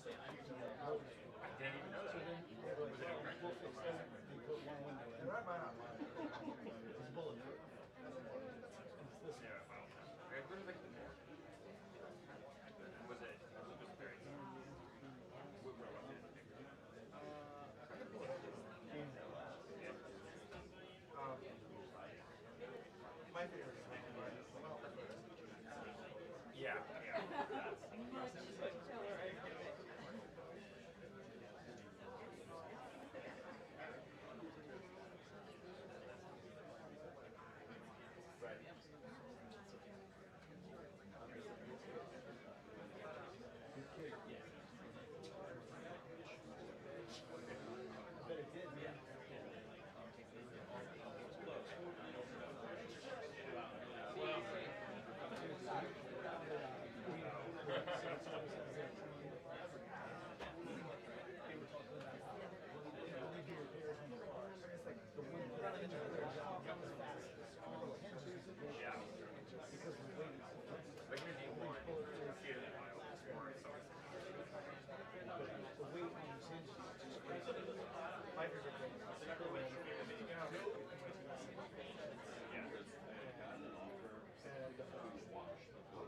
I didn't even know that. Was it a We'll fix that. They put one window in. It's bulletproof. It's this one. Yeah, well, what was like the more? Was it just very? What were My favorite is yeah. I bet it did, man. It's like the wind running into their job comes fast. Yeah. Because we're waiting. Like you need one theater file or something. The weight on these hinges is just crazy. my favorite thing. And I'll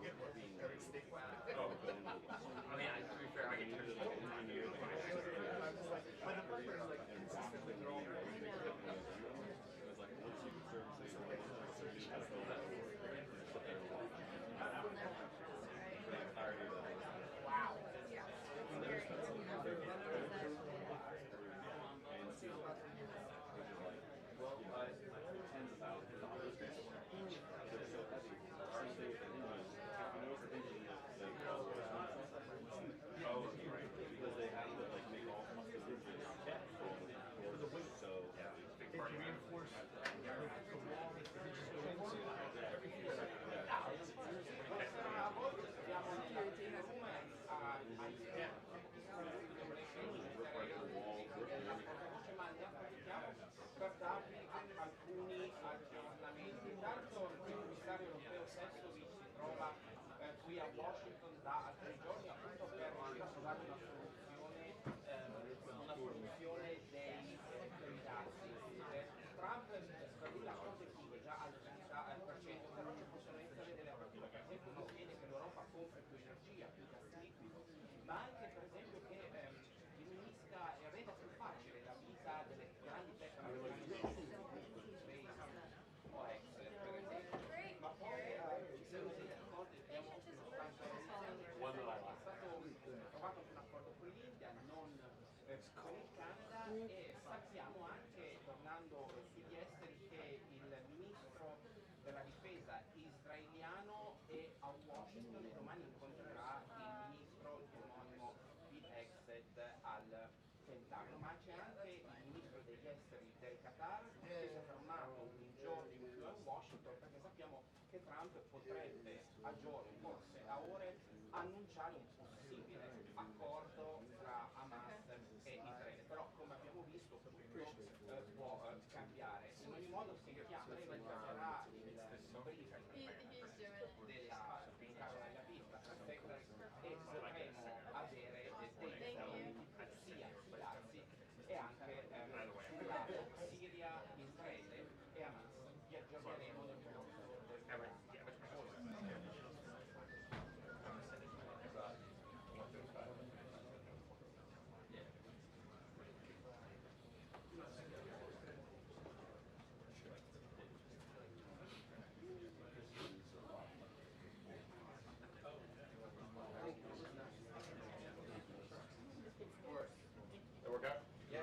get one every steak. Oh, I mean, to be fair, I can turn it on you. I'm just like, but the part where it's like consistently they're all Wow. Well, tens of thousands of dollars each. They're so heavy. Same thing with the engines. You know, for engines, like, because they have to like make all the engines for the weight. So If you reinforce the wall that the hinges go into, everything is per darvi alcuni aggiornamenti. Intanto il commissario europeo Sefcovic si trova qui a Washington da alcuni giorni appunto per trovare una soluzione dei dazi. Trump stabilirà l'obiettivo già al 30%, però ci possono essere delle aperture. Per esempio ritiene che l'Europa compri più energia, più gas liquido, ma anche per esempio che diminuisca e renda più facile la vita delle grandi tecnologie o ex per esempio, ma poi ci sono degli accordi che abbiamo stato è stato trovato un accordo con l'India, non con il Canada, e sappiamo anche, tornando sugli esteri, che il ministro della difesa israeliano è a Washington e domani incontrerà il ministro omonimo di Exet al Pentagono, ma c'è anche il ministro degli esteri del Qatar che si è fermato un giorno in più a Washington, perché sappiamo che Trump potrebbe a giorni, forse a ore, annunciare un possibile accordo tra Hamas e Israele, però come abbiamo visto tutto può cambiare. In ogni modo si chiama, lei manterrà il briefing della Karoline e potremo avere dei sia dazi e anche sul lato Siria, Israele e Hamas. Vi aggiorneremo nel corso del That work out? Yeah.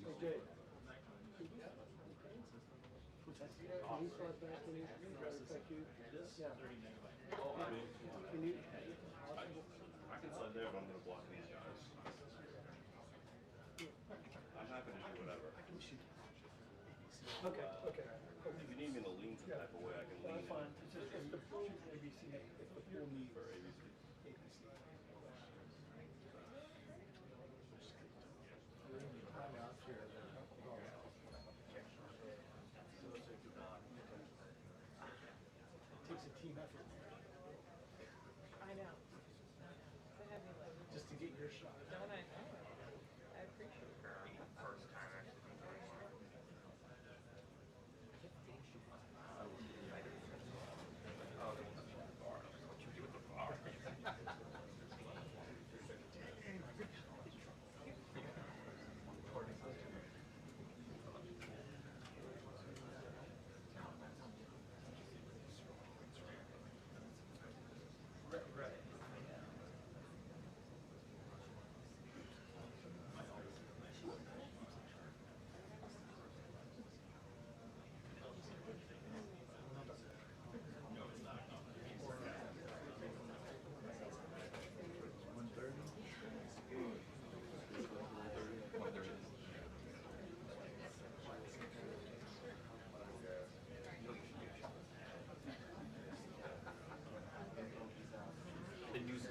Okay. okay. Can you start back in your thank you? Yeah. Can you? I can slide there, but I'm going to block these guys. I'm happy to do whatever. Okay, okay. If you need me to lean some type of way, I can lean. That's fine. It's just if the full ABC, if the full need For ABC. Timeouts here. It takes a team effort. I know. get your shot. Don't I? I appreciate it. First time actually. Oh, what you do with the bar? The news is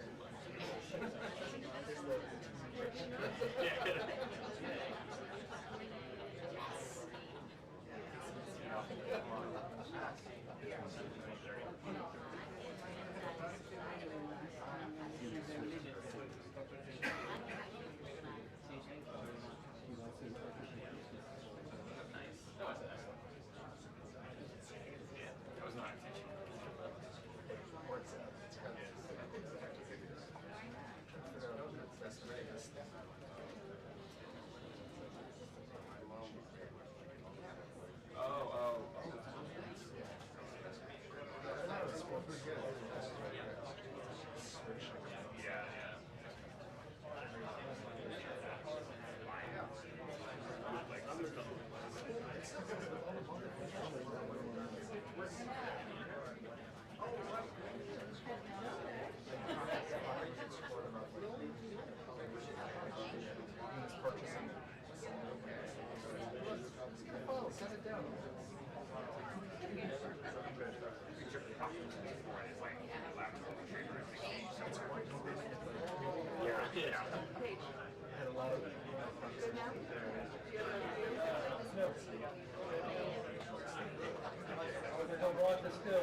Don't watch it still.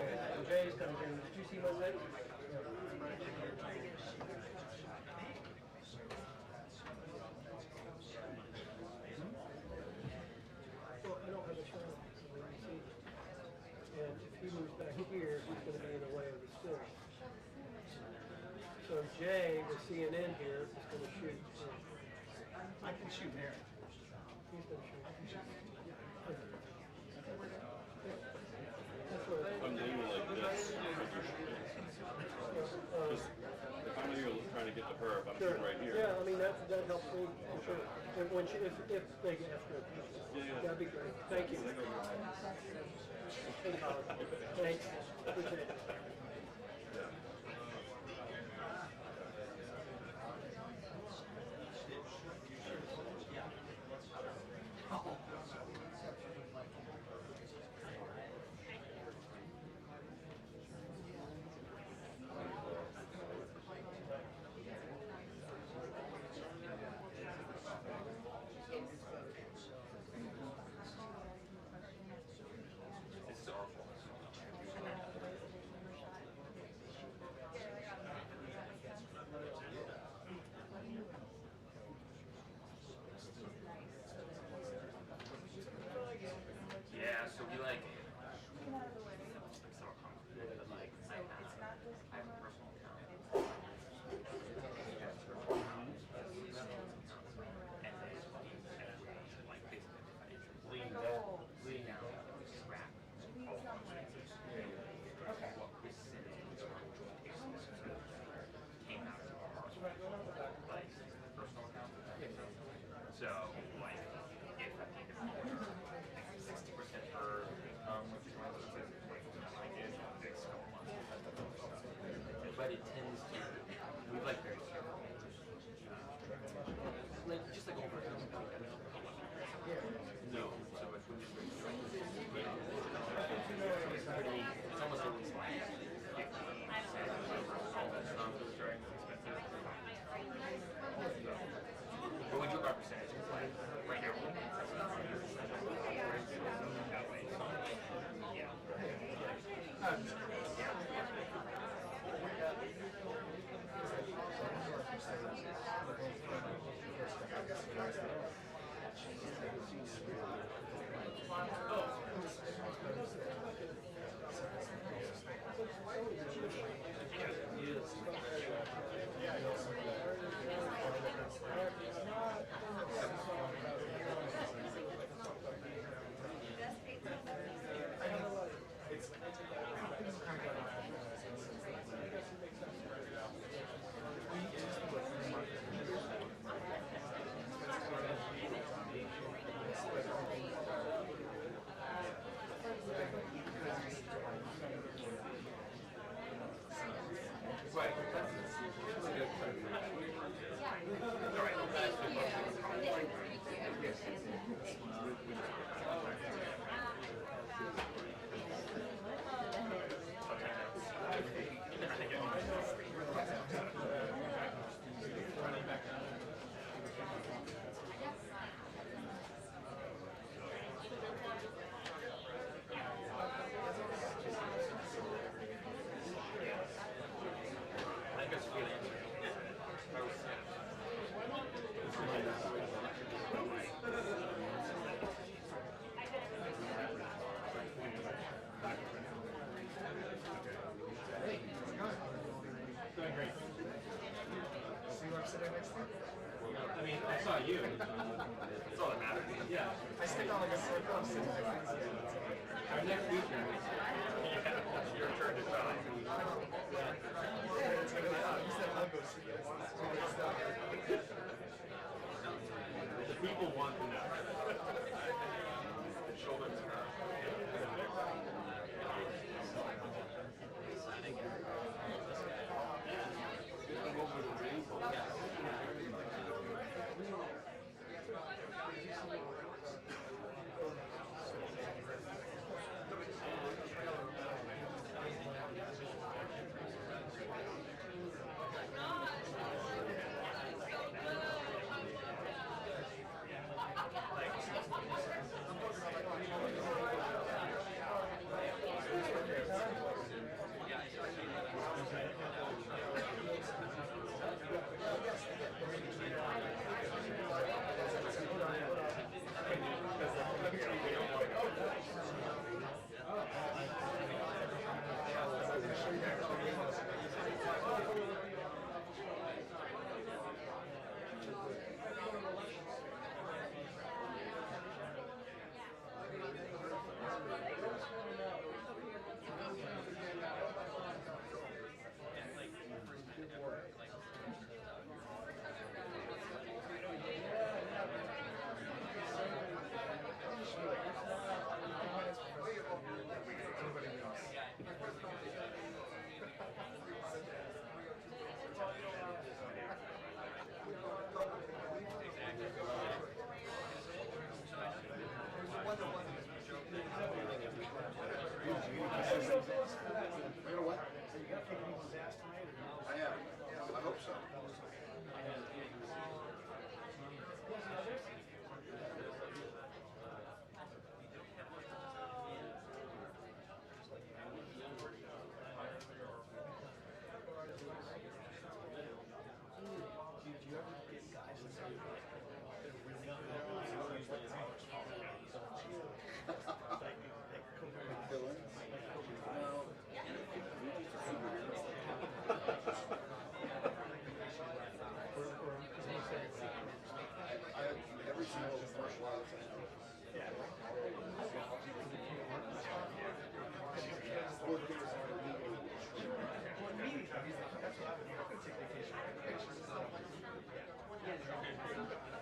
Jay's coming in. Did you see my next? Well, I don't have a shot. And if he moves back here, he's going to be in the way of the still. So Jay, the CNN here, is going to shoot. I can shoot there. He's going to shoot. I'm doing it like this. Just, if I'm here trying to get to her, if I'm Sure. right here. Yeah, I mean, that helps me, I'm sure. If, when she, if they ask her, that'd be great. Thank you. Thanks. Appreciate it. Yeah, so we like. So, like, if I think it's 60% her income, which is like in the next couple months, but it tends to, we like very careful. Like, just like over here. No, so if we just it's almost always like 50%. But we do our percentages, like, right now. That way. Yeah.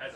I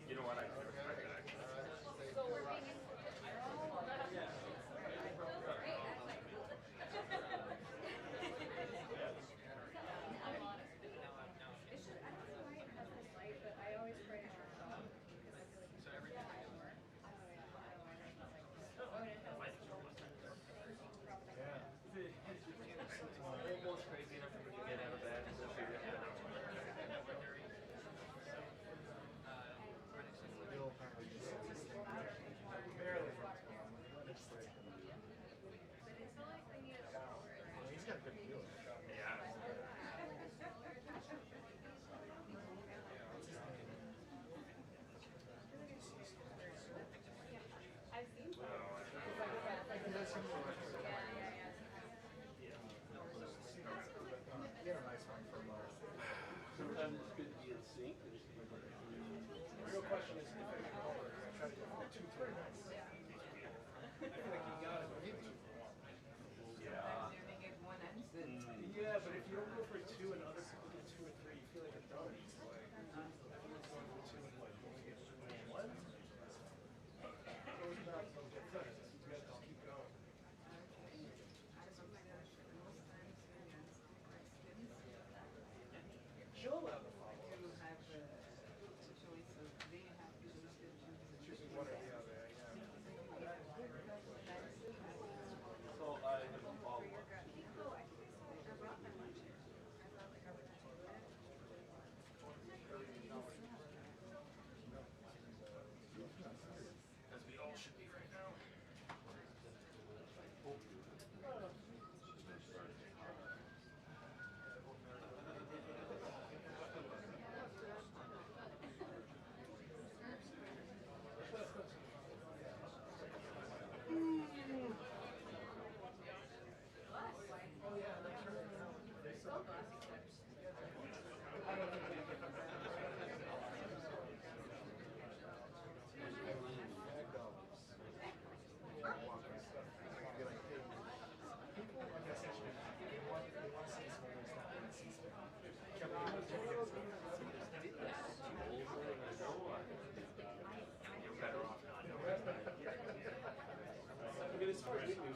You know what? I never tried that actually. Almost crazy enough for me to get out of bed and just figure it out. He's got a good feel. Yeah. He had a nice one from Sometimes it's good to be in sync. The real question is if I can over. I try to go 2 3 nights. I feel like you got it. Yeah, but if you don't go for 2 and other people get 2 or 3, you feel like a dummy. Like, everyone's going for 2 and like, you only get 1. So it's not so different. You gotta just keep going. She'll allow the follow ups. Choosing one or the other, yeah. So I have a follow-up.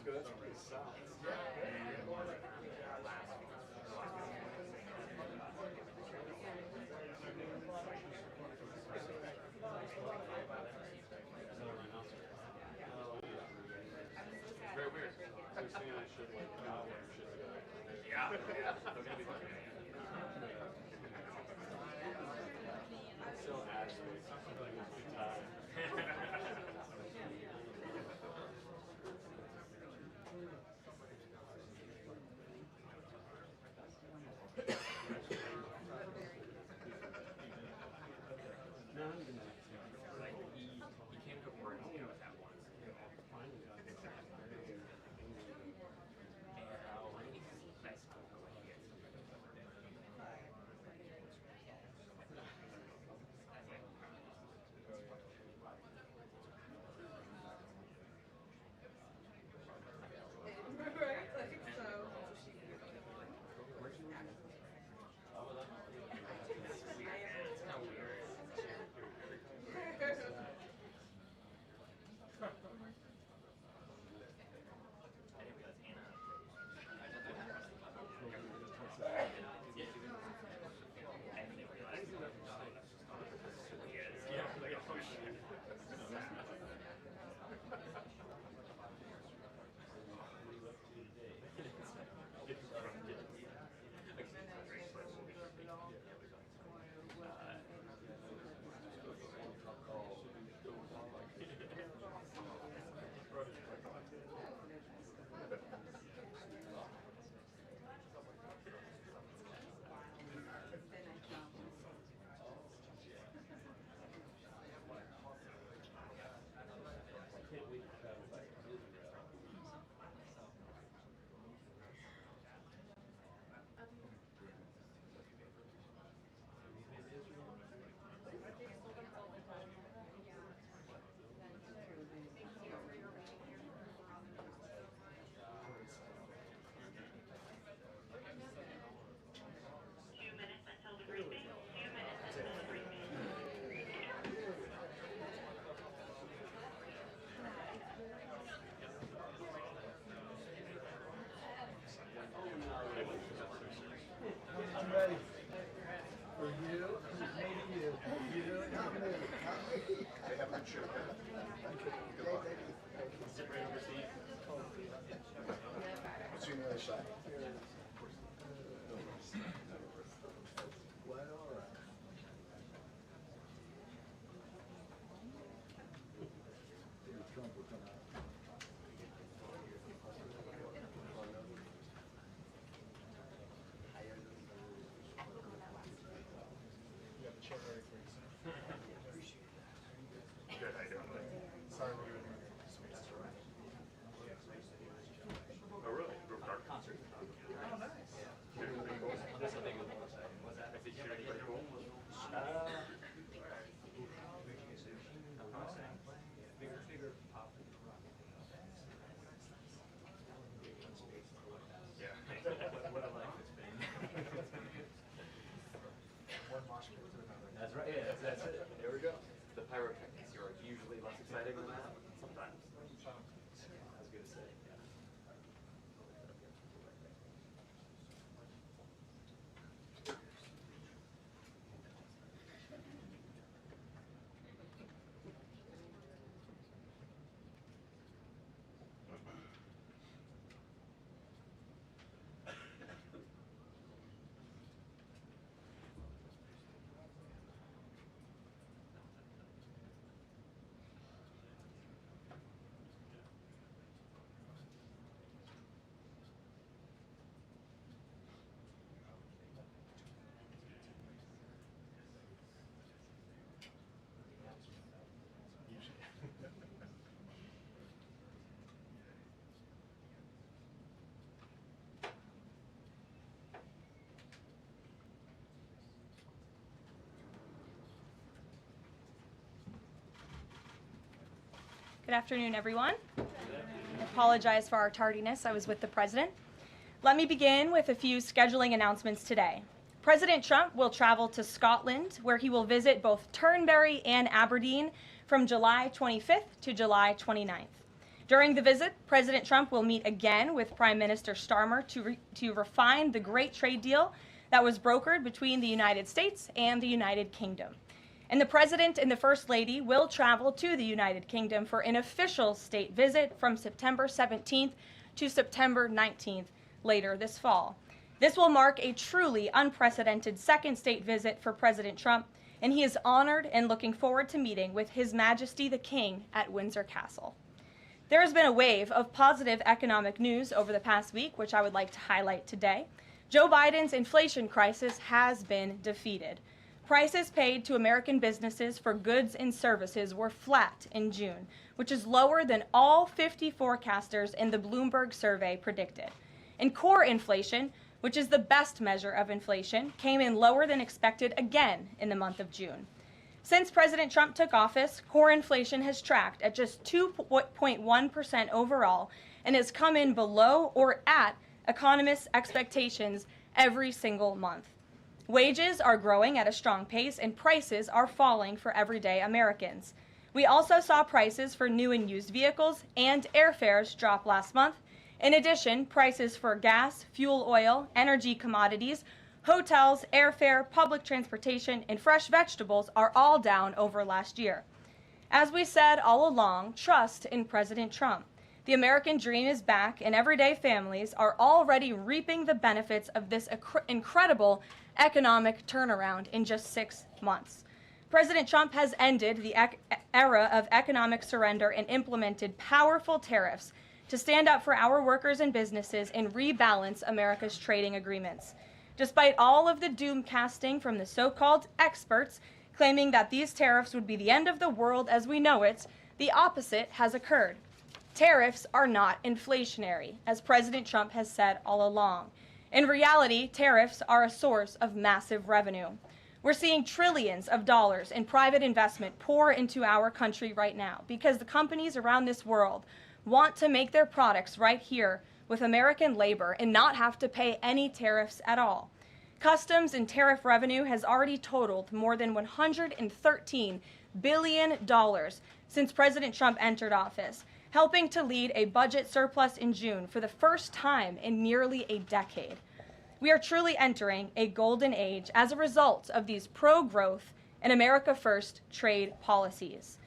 good. That's pretty solid. Very weird. So you're saying I should like not wear shit together. Yeah, yeah. They're gonna be looking at you. Still adds to it. Something like a good time. Like he came to work with that once. And nice Right? Like, so. It's kind of weird. I didn't realize Anna. I didn't realize. Yeah, like a push. I'm ready. For you, maybe you. You, not me. Not me. They have good shit. Good luck. Sit right over seat. What's your other side? Quite all right. Trump will come out. You have a chair ready for you, sir. Appreciate that. Good, how you doing? Sorry we were doing this. Oh, really? Group art concert? Oh, nice. That's a big one. Was that? Did you hear anybody cool? Bigger pop. Yeah. What a life it's been. One mosh pit to another. That's right, yeah, that's it. There we go. The pyrotechnics are usually less exciting than that, sometimes. I was gonna say, yeah. Good afternoon, everyone. I apologize for our tardiness. I was with the president. Let me begin with a few scheduling announcements today. President Trump will travel to Scotland, where he will visit both Turnberry and Aberdeen from July 25th to July 29th. During the visit, President Trump will meet again with Prime Minister Starmer to refine the great trade deal that was brokered between the United States and the United Kingdom. And the President and the First Lady will travel to the United Kingdom for an official state visit from September 17th to September 19th later this fall. This will mark a truly unprecedented second state visit for President Trump, and he is honored and looking forward to meeting with His Majesty the King at Windsor Castle. There has been a wave of positive economic news over the past week, which I would like to highlight today. Joe Biden's inflation crisis has been defeated. Prices paid to American businesses for goods and services were flat in June, which is lower than all 50 forecasters in the Bloomberg survey predicted. And core inflation, which is the best measure of inflation, came in lower than expected again in the month of June. Since President Trump took office, core inflation has tracked at just 2.1% overall and has come in below or at economists' expectations every single month. Wages are growing at a strong pace and prices are falling for everyday Americans. We also saw prices for new and used vehicles and airfares drop last month. In addition, prices for gas, fuel oil, energy commodities, hotels, airfare, public transportation, and fresh vegetables are all down over last year. As we said all along, trust in President Trump. The American dream is back, and everyday families are already reaping the benefits of this incredible economic turnaround in just 6 months. President Trump has ended the era of economic surrender and implemented powerful tariffs to stand up for our workers and businesses and rebalance America's trading agreements. Despite all of the doom casting from the so-called experts claiming that these tariffs would be the end of the world as we know it, the opposite has occurred. Tariffs are not inflationary, as President Trump has said all along. In reality, tariffs are a source of massive revenue. We're seeing trillions of dollars in private investment pour into our country right now because the companies around this world want to make their products right here with American labor and not have to pay any tariffs at all. Customs and tariff revenue has already totaled more than $113 billion since President Trump entered office, helping to lead a budget surplus in June for the first time in nearly a decade. We are truly entering a golden age as a result of these pro-growth and America First trade policies.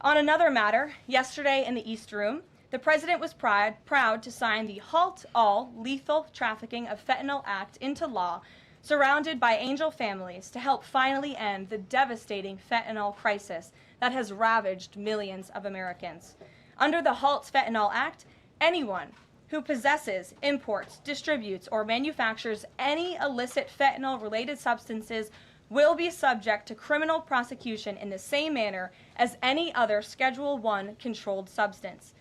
On another matter, yesterday in the East Room, the President was proud to sign the Halt All Lethal Trafficking of Fentanyl Act into law, surrounded by angel families to help finally end the devastating fentanyl crisis that has ravaged millions of Americans. Under the Halt Fentanyl Act, anyone who possesses, imports, distributes, or manufactures any illicit fentanyl-related substances will be subject to criminal prosecution in the same manner as any other Schedule I controlled substance.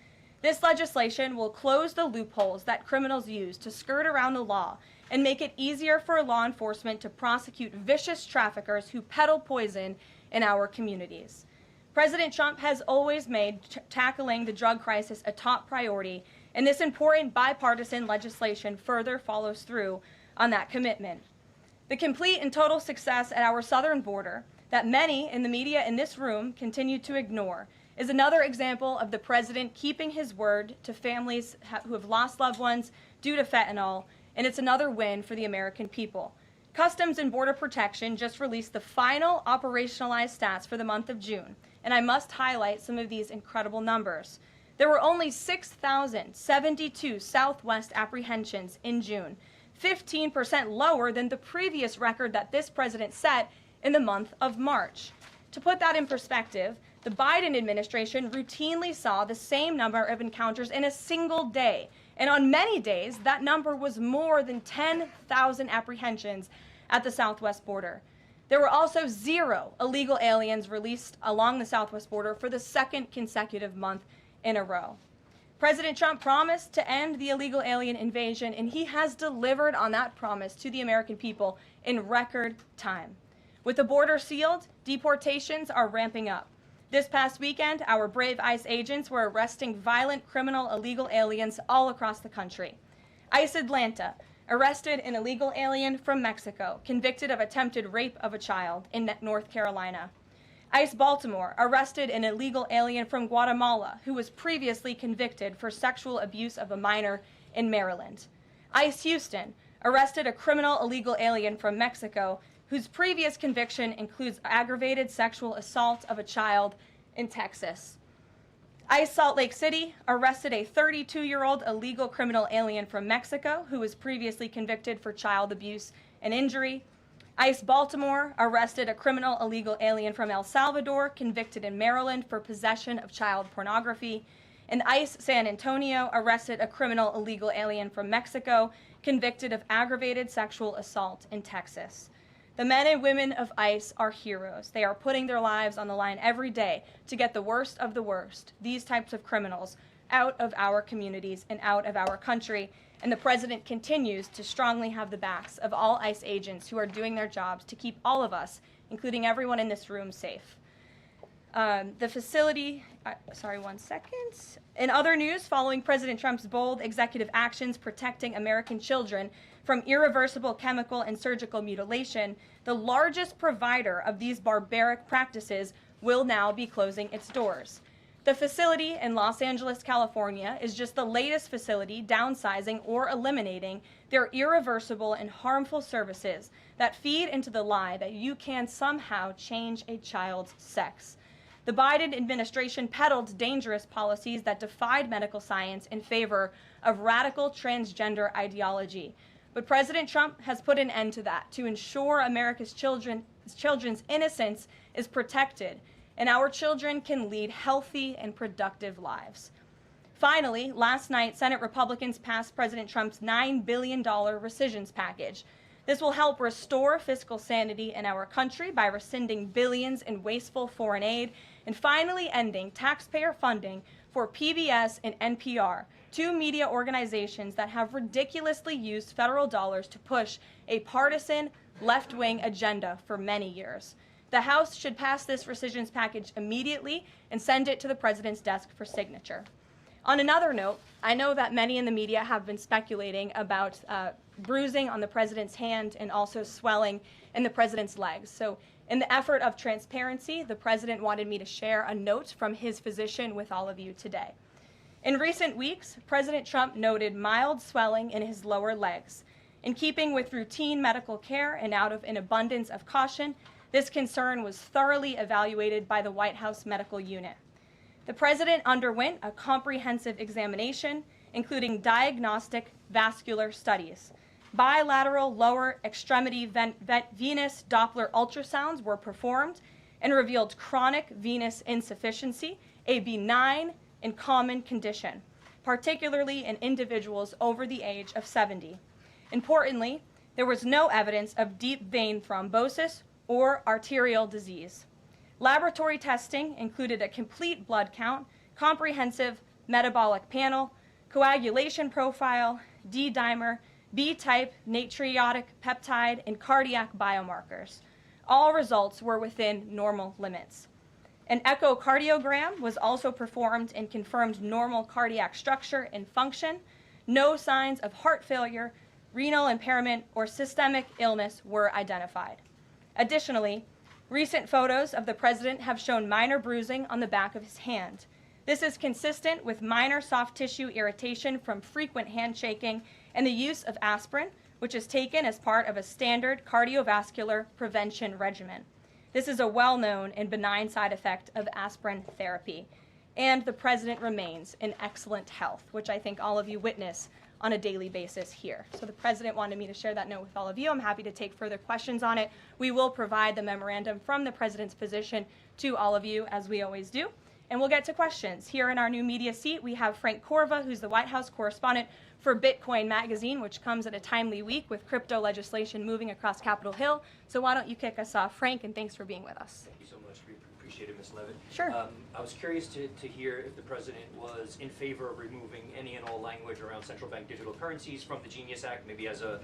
This legislation will close the loopholes that criminals use to skirt around the law and make it easier for law enforcement to prosecute vicious traffickers who peddle poison in our communities. President Trump has always made tackling the drug crisis a top priority, and this important bipartisan legislation further follows through on that commitment. The complete and total success at our southern border that many in the media in this room continue to ignore is another example of the president keeping his word to families who have lost loved ones due to fentanyl, and it's another win for the American people. Customs and Border Protection just released the final operationalized stats for the month of June, and I must highlight some of these incredible numbers. There were only 6,072 Southwest apprehensions in June, 15% lower than the previous record that this president set in the month of March. To put that in perspective, the Biden administration routinely saw the same number of encounters in a single day, and on many days, that number was more than 10,000 apprehensions at the Southwest border. There were also 0 illegal aliens released along the Southwest border for the second consecutive month in a row. President Trump promised to end the illegal alien invasion, and he has delivered on that promise to the American people in record time. With the border sealed, deportations are ramping up. This past weekend, our brave ICE agents were arresting violent criminal illegal aliens all across the country. ICE Atlanta arrested an illegal alien from Mexico, convicted of attempted rape of a child in North Carolina. ICE Baltimore arrested an illegal alien from Guatemala who was previously convicted for sexual abuse of a minor in Maryland. ICE Houston arrested a criminal illegal alien from Mexico whose previous conviction includes aggravated sexual assault of a child in Texas. ICE Salt Lake City arrested a 32-year-old illegal criminal alien from Mexico who was previously convicted for child abuse and injury. ICE Baltimore arrested a criminal illegal alien from El Salvador convicted in Maryland for possession of child pornography. And ICE San Antonio arrested a criminal illegal alien from Mexico convicted of aggravated sexual assault in Texas. The men and women of ICE are heroes. They are putting their lives on the line every day to get the worst of the worst, these types of criminals, out of our communities and out of our country. And the president continues to strongly have the backs of all ICE agents who are doing their jobs to keep all of us, including everyone in this room, safe. The facility, one second. In other news, following President Trump's bold executive actions protecting American children from irreversible chemical and surgical mutilation, the largest provider of these barbaric practices will now be closing its doors. The facility in Los Angeles, California, is just the latest facility downsizing or eliminating their irreversible and harmful services that feed into the lie that you can somehow change a child's sex. The Biden administration peddled dangerous policies that defied medical science in favor of radical transgender ideology. But President Trump has put an end to that to ensure America's children's innocence is protected and our children can lead healthy and productive lives. Finally, last night, Senate Republicans passed President Trump's $9 billion rescissions package. This will help restore fiscal sanity in our country by rescinding billions in wasteful foreign aid and finally ending taxpayer funding for PBS and NPR, two media organizations that have ridiculously used federal dollars to push a partisan left-wing agenda for many years. The House should pass this rescissions package immediately and send it to the president's desk for signature. On another note, I know that many in the media have been speculating about bruising on the president's hand and also swelling in the president's legs. So in the effort of transparency, the president wanted me to share a note from his physician with all of you today. In recent weeks, President Trump noted mild swelling in his lower legs. In keeping with routine medical care and out of an abundance of caution, this concern was thoroughly evaluated by the White House Medical Unit. The president underwent a comprehensive examination, including diagnostic vascular studies. Bilateral lower extremity venous Doppler ultrasounds were performed and revealed chronic venous insufficiency, a benign and common condition, particularly in individuals over the age of 70. Importantly, there was no evidence of deep vein thrombosis or arterial disease. Laboratory testing included a complete blood count, comprehensive metabolic panel, coagulation profile, D-dimer, B-type natriuretic peptide, and cardiac biomarkers. All results were within normal limits. An echocardiogram was also performed and confirmed normal cardiac structure and function. No signs of heart failure, renal impairment, or systemic illness were identified. Additionally, recent photos of the president have shown minor bruising on the back of his hand. This is consistent with minor soft tissue irritation from frequent handshaking and the use of aspirin, which is taken as part of a standard cardiovascular prevention regimen. This is a well-known and benign side effect of aspirin therapy. And the president remains in excellent health, which I think all of you witness on a daily basis here. So the president wanted me to share that note with all of you. I'm happy to take further questions on it. We will provide the memorandum from the president's physician to all of you, as we always do. And we'll get to questions. Here in our new media seat, we have Frank Corva, who's the White House correspondent for Bitcoin Magazine, which comes at a timely week with crypto legislation moving across Capitol Hill. So why don't you kick us off, Frank, and thanks for being with us. Thank you so much. We appreciate it, Ms. Leavitt. Sure. I was curious to hear if the president was in favor of removing any and all language around central bank digital currencies from the Genius Act, maybe as a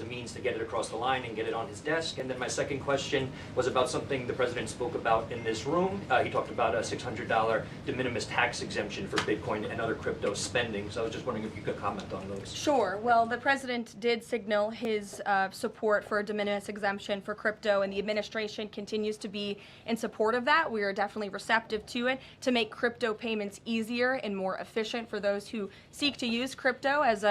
means to get it across the line and get it on his desk. And then my second question was about something the president spoke about in this room. He talked about a $600 de minimis tax exemption for Bitcoin and other crypto spending. So I was just wondering if you could comment on those. Sure. Well, the president did signal his support for a de minimis exemption for crypto, and the administration continues to be in support of that. We we are definitely receptive to it to make crypto payments easier and more efficient for those who seek to use crypto as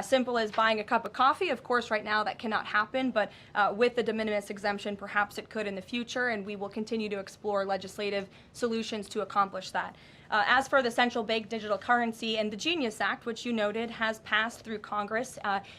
simple as buying a cup of coffee. Of course, right now that cannot happen, but with the de minimis exemption, perhaps it could in the future, and we will continue to explore legislative solutions to accomplish that. As for the central bank digital currency and the Genius Act, which you noted has passed through Congress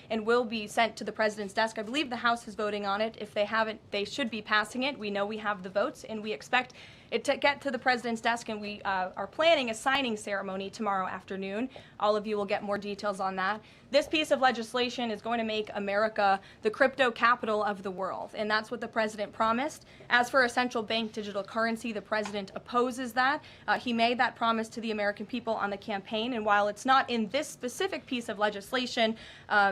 and will be sent to the president's desk. I believe the House is voting on it. If they haven't, they should be passing it. We know we have the votes, and we expect it to get to the president's desk, and we are planning a signing ceremony tomorrow afternoon. All of you will get more details on that. This piece of legislation is going to make America the crypto capital of the world, and that's what the president promised. As for a central bank digital currency, the president opposes that. He made that promise to the American people on the campaign, and while it's not in this specific piece of legislation,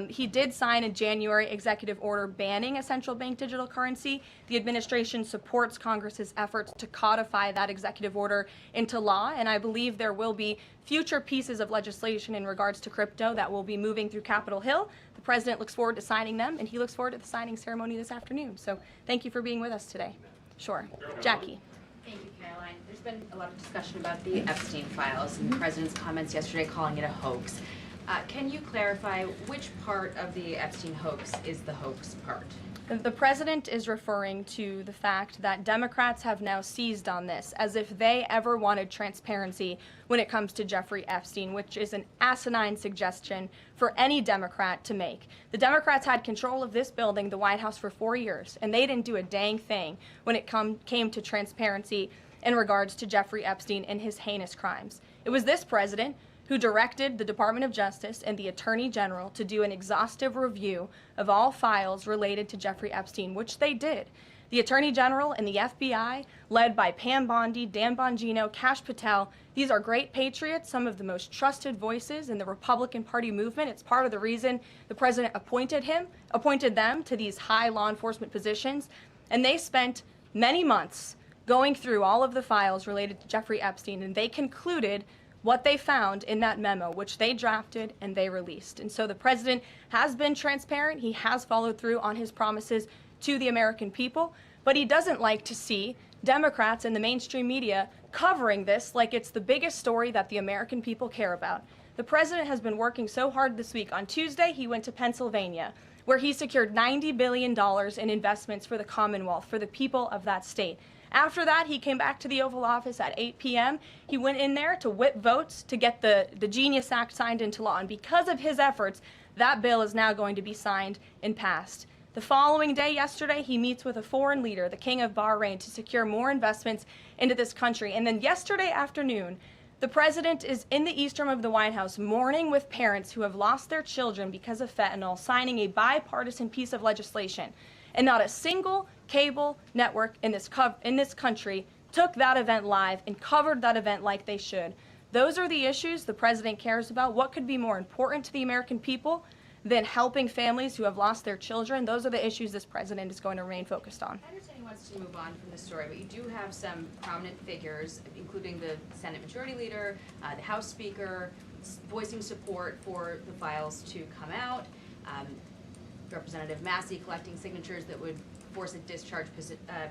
he did sign a January executive order banning a central bank digital currency. The administration supports Congress's efforts to codify that executive order into law, and I believe there will be future pieces of legislation in regards to crypto that will be moving through Capitol Hill. The president looks forward to signing them, and he looks forward to the signing ceremony this afternoon. So thank you for being with us today. Sure. Jackie. Thank you, Karoline. There's been a lot of discussion about the Epstein files and the president's comments yesterday calling it a hoax. Can you clarify which part of the Epstein hoax is the hoax part? The president is referring to the fact that Democrats have now seized on this as if they ever wanted transparency when it comes to Jeffrey Epstein, which is an asinine suggestion for any Democrat to make. The Democrats had control of this building, the White House, for 4 years, and they didn't do a dang thing when it came to transparency in regards to Jeffrey Epstein and his heinous crimes. It was this president who directed the Department of Justice and the Attorney General to do an exhaustive review of all files related to Jeffrey Epstein, which they did. The Attorney General and the FBI, led by Pam Bondi, Dan Bongino, Kash Patel, these are great patriots, some of the most trusted voices in the Republican Party movement. It's part of the reason the president appointed them to these high law enforcement positions, and they spent many months going through all of the files related to Jeffrey Epstein, and they concluded what they found in that memo, which they drafted and they released. And so the president has been transparent. He has followed through on his promises to the American people, but he doesn't like to see Democrats and the mainstream media covering this like it's the biggest story that the American people care about. The president has been working so hard this week. On Tuesday, he went to Pennsylvania, where he secured $90 billion in investments for the Commonwealth, for the people of that state. After that, he came back to the Oval Office at 8 p.m. He went in there to whip votes to get the Genius Act signed into law. And because of his efforts, that bill is now going to be signed and passed. The following day, yesterday, he meets with a foreign leader, the King of Bahrain, to secure more investments into this country. And then yesterday afternoon, the president is in the East Room of the White House mourning with parents who have lost their children because of fentanyl, signing a bipartisan piece of legislation. And not a single cable network in this country took that event live and covered that event like they should. Those are the issues the president cares about. What could be more important to the American people than helping families who have lost their children? Those are the issues this president is going to remain focused on. I understand he wants to move on from the story, but you do have some prominent figures, including the Senate Majority Leader, the House Speaker, voicing support for the files to come out. Representative Massey collecting signatures that would force a discharge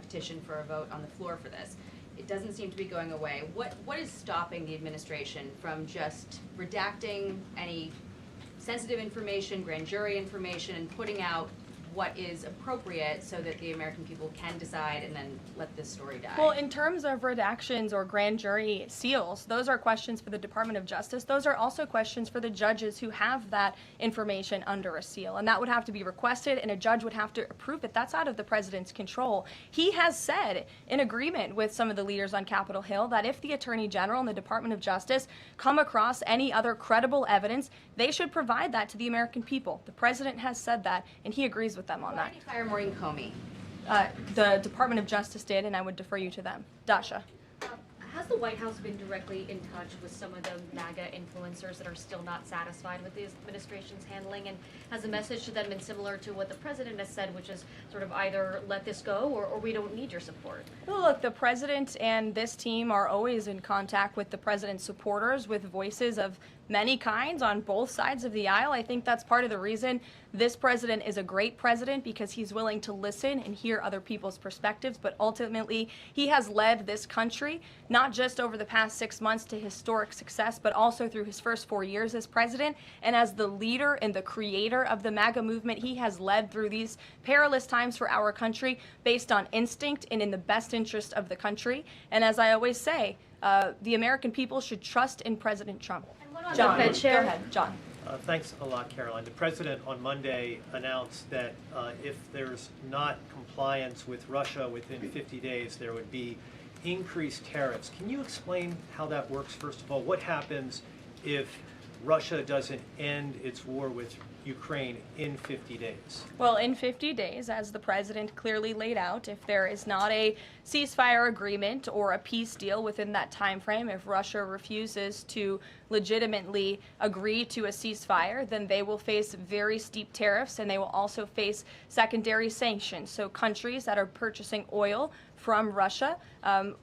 petition for a vote on the floor for this. It doesn't seem to be going away. What is stopping the administration from just redacting any sensitive information, grand jury information, and putting out what is appropriate so that the American people can decide and then let this story die? Well, in terms of redactions or grand jury seals, those are questions for the Department of Justice. Those are also questions for the judges who have that information under a seal. And that would have to be requested, and a judge would have to approve it. That's out of the president's control. He has said, in agreement with some of the leaders on Capitol Hill, that if the Attorney General and the Department of Justice come across any other credible evidence, they should provide that to the American people. The president has said that, and he agrees with them on that. Why did you fire Maureen Comey? The Department of Justice did, and I would defer you to them. Dasha. Has the White House been directly in touch with some of the MAGA influencers that are still not satisfied with the administration's handling? And has the message to them been similar to what the president has said, which is sort of either let this go or we don't need your support? Well, look, the president and this team are always in contact with the president's supporters, with voices of many kinds on both sides of the aisle. I think that's part of the reason this president is a great president, because he's willing to listen and hear other people's perspectives. But ultimately, he has led this country, not just over the past 6 months to historic success, but also through his first 4 years as president. And as the leader and the creator of the MAGA movement, he has led through these perilous times for our country based on instinct and in the best interest of the country. And as I always say, the American people should trust in President Trump. John, go ahead, John. Thanks a lot, Karoline. The president on Monday announced that if there's not compliance with Russia within 50 days, there would be increased tariffs. Can you explain how that works, first of all? What happens if Russia doesn't end its war with Ukraine in 50 days? Well, in 50 days, as the president clearly laid out, if there is not a ceasefire agreement or a peace deal within that time frame, if Russia refuses to legitimately agree to a ceasefire, then they will face very steep tariffs, and they will also face secondary sanctions. So countries that are purchasing oil from Russia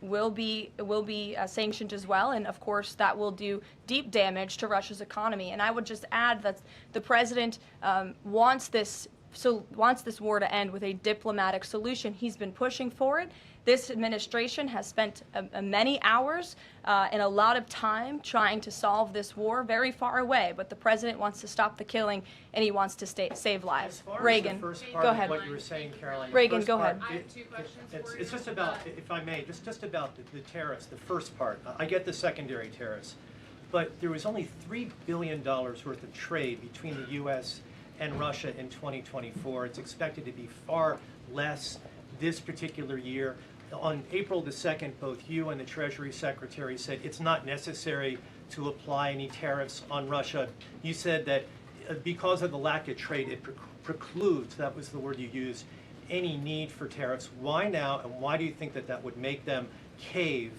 will be sanctioned as well, and of course that will do deep damage to Russia's economy. And I would just add that the president wants this war to end with a diplomatic solution. He's been pushing for it. This administration has spent many hours and a lot of time trying to solve this war very far away, but the president wants to stop the killing and he wants to save lives. Reagan, go ahead. What you were saying, Karoline. Reagan, go ahead. I have 2 questions for you. It's just about, if I may, just about the tariffs, the first part. I get the secondary tariffs, but there was only $3 billion worth of trade between the U.S. and Russia in 2024. It's expected to be far less this particular year. On April the 2nd, both you and the Treasury Secretary said it's not necessary to apply any tariffs on Russia. You said that because of the lack of trade, it precludes, that was the word you used, any need for tariffs. Why now, and why do you think that that would make them cave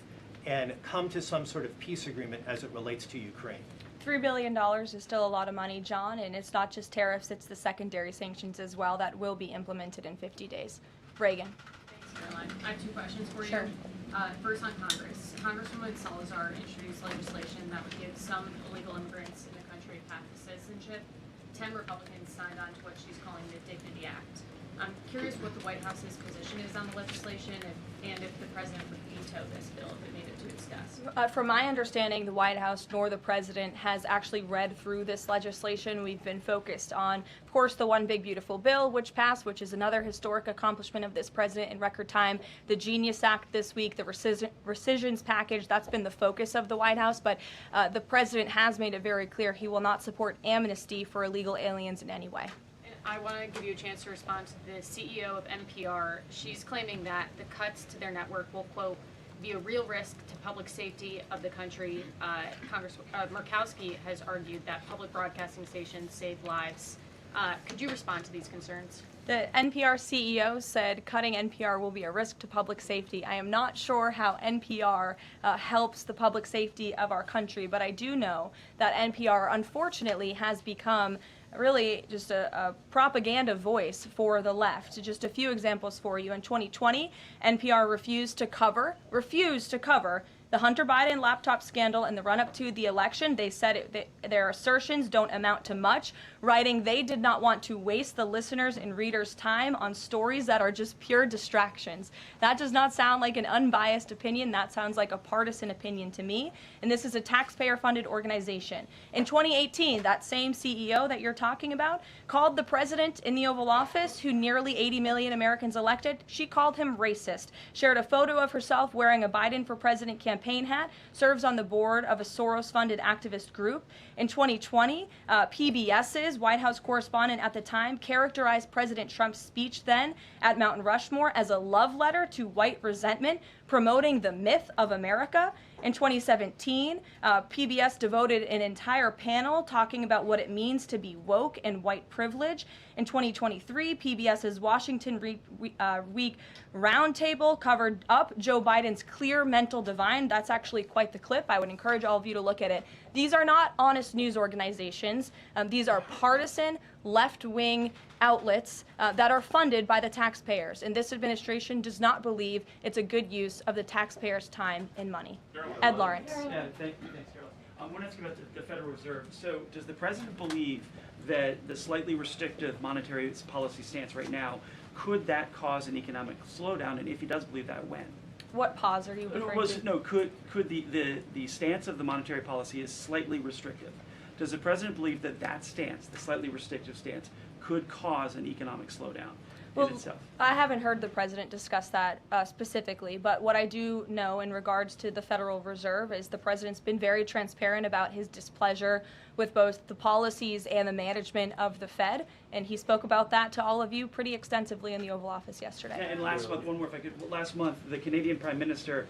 and come to some sort of peace agreement as it relates to Ukraine? $3 billion is still a lot of money, John, and it's not just tariffs, it's the secondary sanctions as well that will be implemented in 50 days. Reagan. Caroline. I have 2 questions for you. Sure. First on Congress. Congresswoman Salazar introduced legislation that would give some illegal immigrants in the country a path to citizenship. 10 Republicans signed on to what she's calling the Dignity Act. I'm curious what the White House's position is on the legislation and if the president would veto this bill if it made it to discuss. From my understanding, the White House nor the president has actually read through this legislation. We've been focused on, of course, the One Big Beautiful Bill, which passed, which is another historic accomplishment of this president in record time. The Genius Act this week, the rescissions package, that's been the focus of the White House. But the president has made it very clear he will not support amnesty for illegal aliens in any way. I want to give you a chance to respond to the CEO of NPR. She's claiming that the cuts to their network will, quote, be a real risk to public safety of the country. Murkowski has argued that public broadcasting stations save lives. Could you respond to these concerns? The NPR CEO said cutting NPR will be a risk to public safety. I am not sure how NPR helps the public safety of our country, but I do know that NPR, unfortunately, has become really just a propaganda voice for the left. Just a few examples for you. In 2020, NPR refused to cover the Hunter Biden laptop scandal in the run-up to the election. They said their assertions don't amount to much, writing they did not want to waste the listeners' and readers' time on stories that are just pure distractions. That does not sound like an unbiased opinion. That sounds like a partisan opinion to me. And this is a taxpayer-funded organization. In 2018, that same CEO that you're talking about called the president in the Oval Office, who nearly 80 million Americans elected, she called him racist, shared a photo of herself wearing a Biden for President campaign hat, serves on the board of a Soros-funded activist group. In 2020, PBS's White House correspondent at the time characterized President Trump's speech then at Mount Rushmore as a love letter to white resentment, promoting the myth of America. In 2017, PBS devoted an entire panel talking about what it means to be woke and white privilege. In 2023, PBS's Washington Week Roundtable covered up Joe Biden's clear mental divide. That's actually quite the clip. I would encourage all of you to look at it. These are not honest news organizations. These are partisan, left-wing outlets that are funded by the taxpayers. And this administration does not believe it's a good use of the taxpayers' time and money. Ed Lawrence. Yeah, thanks, Caroline. I want to ask you about the Federal Reserve. So does the president believe that the slightly restrictive monetary policy stance right now, could that cause an economic slowdown? And if he does believe that, when? What pause are you referring to? No, could the stance of the monetary policy is slightly restrictive? Does the president believe that that stance, the slightly restrictive stance, could cause an economic slowdown in itself? I haven't heard the president discuss that specifically, but what I do know in regards to the Federal Reserve is the president's been very transparent about his displeasure with both the policies and the management of the Fed, and he spoke about that to all of you pretty extensively in the Oval Office yesterday. And last month, one more if I could, last month the Canadian Prime Minister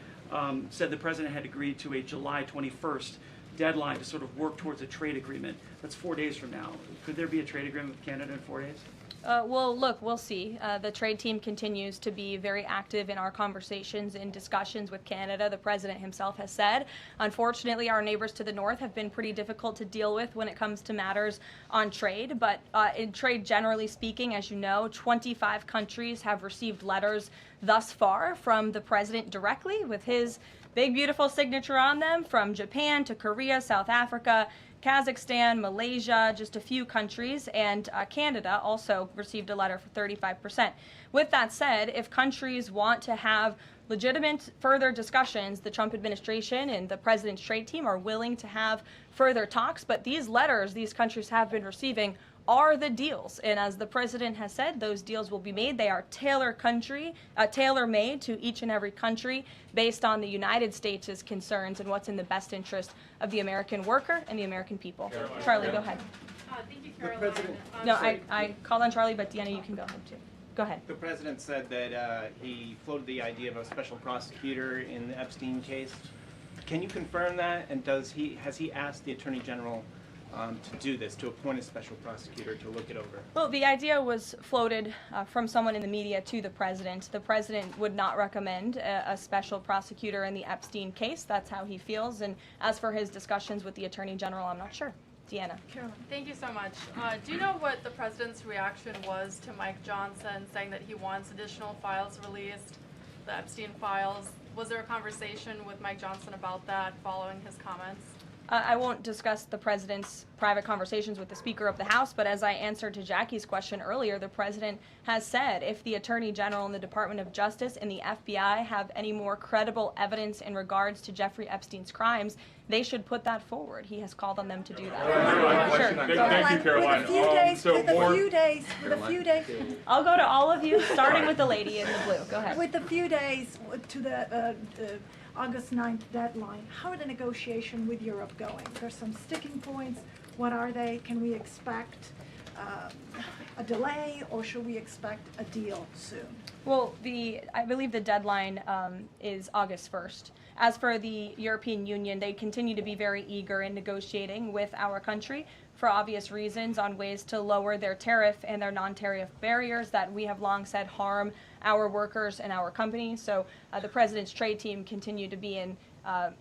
said the president had agreed to a July 21st deadline to sort of work towards a trade agreement. That's 4 days from now. Could there be a trade agreement with Canada in 4 days? Well, look, we'll see. The trade team continues to be very active in our conversations and discussions with Canada. The president himself has said, unfortunately, our neighbors to the north have been pretty difficult to deal with when it comes to matters on trade. But in trade, generally speaking, as you know, 25 countries have received letters thus far from the president directly with his big, beautiful signature on them, from Japan to Korea, South Africa, Kazakhstan, Malaysia, just a few countries, and Canada also received a letter for 35%. With that said, if countries want to have legitimate further discussions, the Trump administration and the president's trade team are willing to have further talks, but these letters these countries have been receiving are the deals. And as the president has said, those deals will be made. They are tailor-made to each and every country based on the United States' concerns and what's in the best interest of the American worker and the American people. Caroline. Charlie, go ahead. Thank you, Caroline. No, I called on Charlie, but Deanna, you can go ahead too. Go ahead. The president said that he floated the idea of a special prosecutor in the Epstein case. Can you confirm that? And has he asked the Attorney General to do this, to appoint a special prosecutor to look it over? Well, the idea was floated from someone in the media to the president. The president would not recommend a special prosecutor in the Epstein case. That's how he feels. And as for his discussions with the Attorney General, I'm not sure. Deanna. Caroline. Thank you so much. Do you know what the president's reaction was to Mike Johnson saying that he wants additional files released, the Epstein files? Was there a conversation with Mike Johnson about that following his comments? I won't discuss the president's private conversations with the Speaker of the House, but as I answered to Jackie's question earlier, the president has said if the Attorney General and the Department of Justice and the FBI have any more credible evidence in regards to Jeffrey Epstein's crimes, they should put that forward. He has called on them to do that. Sure. Thank you, Caroline. With a few days. I'll go to all of you, starting with the lady in the blue. Go ahead. With a few days to the August 9th deadline, how are the negotiations with Europe going? There's some sticking points. What are they? Can we expect a delay, or should we expect a deal soon? Well, I believe the deadline is August 1st. As for the European Union, they continue to be very eager in negotiating with our country for obvious reasons on ways to lower their tariff and their non-tariff barriers that we have long said harm our workers and our companies. So the president's trade team continue to be in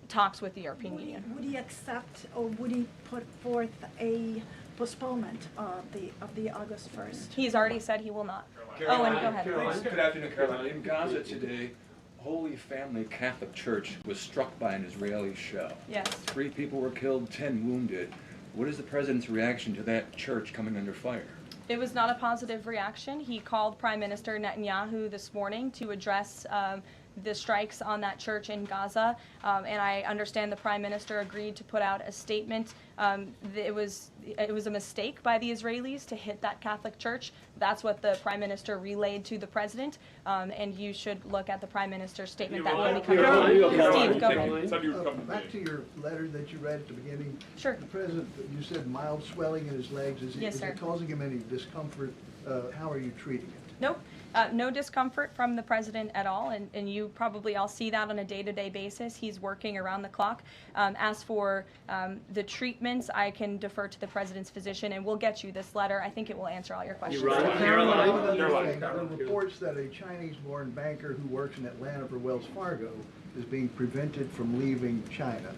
talks with the European Union. Would he accept, or would he put forth a postponement of the August 1st? He's already said he will not. Caroline, Owen, go ahead. Good afternoon, Caroline. In Gaza today, Holy Family Catholic Church was struck by an Israeli shell. Yes. 3 people were killed, 10 wounded. What is the president's reaction to that church coming under fire? It was not a positive reaction. He called Prime Minister Netanyahu this morning to address the strikes on that church in Gaza, and I understand the Prime Minister agreed to put out a statement. It was a mistake by the Israelis to hit that Catholic church. That's what the Prime Minister relayed to the President, and you should look at the Prime Minister's statement that will be coming out. Steve, go ahead. Back to your letter that you read at the beginning. Sure. The President, you said mild swelling in his legs. Is Yes, it sir. causing him any discomfort? How are you treating it? Nope. No discomfort from the president at all, and you probably all see that on a day-to-day basis. He's working around the clock. As for the treatments, I can defer to the president's physician, and we'll get you this letter. I think it will answer all your questions. Caroline, there are reports that a Chinese-born banker who works in Atlanta for Wells Fargo is being prevented from leaving China.